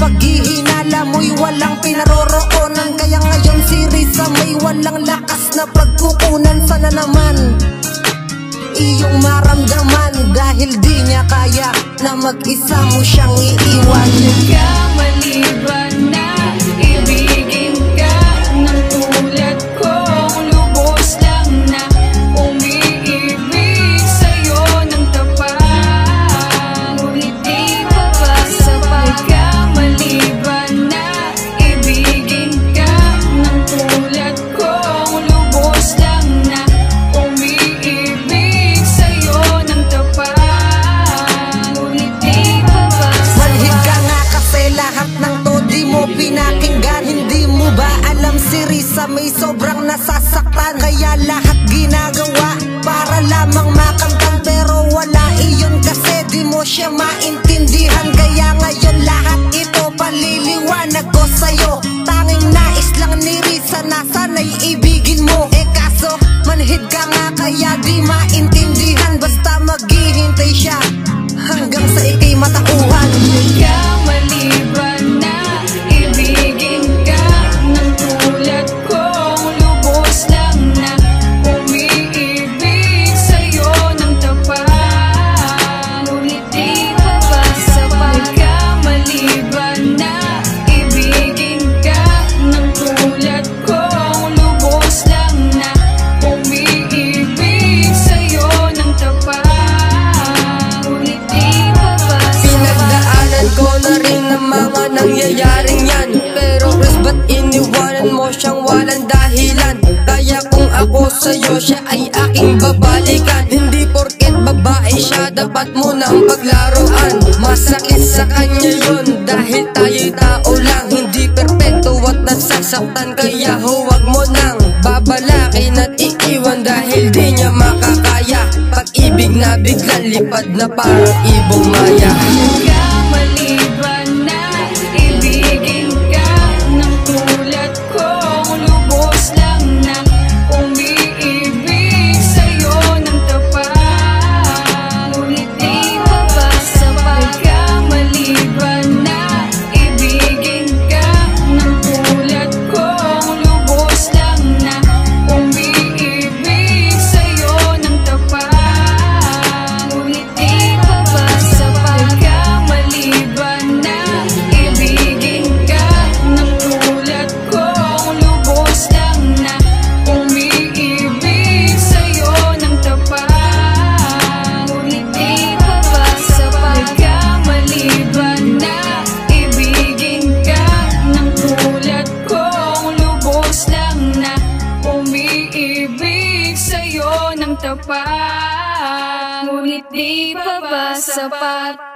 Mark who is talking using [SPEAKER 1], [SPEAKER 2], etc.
[SPEAKER 1] paghihinala mo'y walang pinaroroonan. Kaya ngayon si Risa may walang lakas na pagkukunan. Sana naman iyong maramdaman, dahil di niya kaya na mag-isa mo siyang iiwan.
[SPEAKER 2] Nagkamali ba na ibigin ka ng tulad ko? Lubos lang na umiibig sa'yo ng tapat, ngunit di pa ba sapat? Nagkamali ba na ibigin ka ng tulad ko? Lubos lang na umiibig sa'yo ng tapat, ngunit di pa ba sapat?
[SPEAKER 1] Manhid ka nga kasi lahat ng to di mo pinakinggan. Hindi mo ba alam si Risa may sobrang nasasaktan? Kaya lahat ginagawa para lamang makamtan, pero wala iyon kasi di mo siya maintindihan. Kaya ngayon lahat ito paliliwanag ko sa'yo. Tanging nais lang ni Risa na sana'y ibigin mo. Kaso manhid ka nga kaya di maintindihan. Basta maghihintay siya hanggang sa ikay matauhan.
[SPEAKER 2] Nagkamali ba na ibigin ka ng tulad ko? Lubos lang na umiibig sa'yo ng tapat, ngunit di pa ba sapat? Nagkamali ba na ibigin ka ng tulad ko? Lubos lang na umiibig sa'yo ng tapat, ngunit di pa ba sapat?
[SPEAKER 1] Pinagdaanan ko na rin ang mga nangyayaring yan, pero Chris, ba't iniwanan mo siyang walang dahilan? Kaya kung ako sa'yo, siya ay aking babalikan. Hindi porket babae siya, dapat mo nang paglaruan. Masakit sa kanya yun dahil tayo'y tao lang. Hindi perpekto at nasasaktan, kaya huwag mo nang babalakin at iiwan dahil di niya makakaya. Pag-ibig na biglang lipad na parang ibong maya.
[SPEAKER 2] Nagkamali ba na ibigin ka ng tulad ko? Lubos lang na umiibig sa'yo ng tapat, ngunit di pa ba sapat? Nagkamali ba na ibigin ka ng tulad ko? Lubos lang na umiibig sa'yo ng tapat, ngunit di pa ba sapat? Nagkamali ba na ibigin ka ng tulad ko? Lubos lang na umiibig sa'yo ng tapat, ngunit di pa ba sapat? Nagkamali ba na ibigin ka ng tulad ko? Lubos lang na umiibig sa'yo ng tapat, ngunit di pa ba sapat?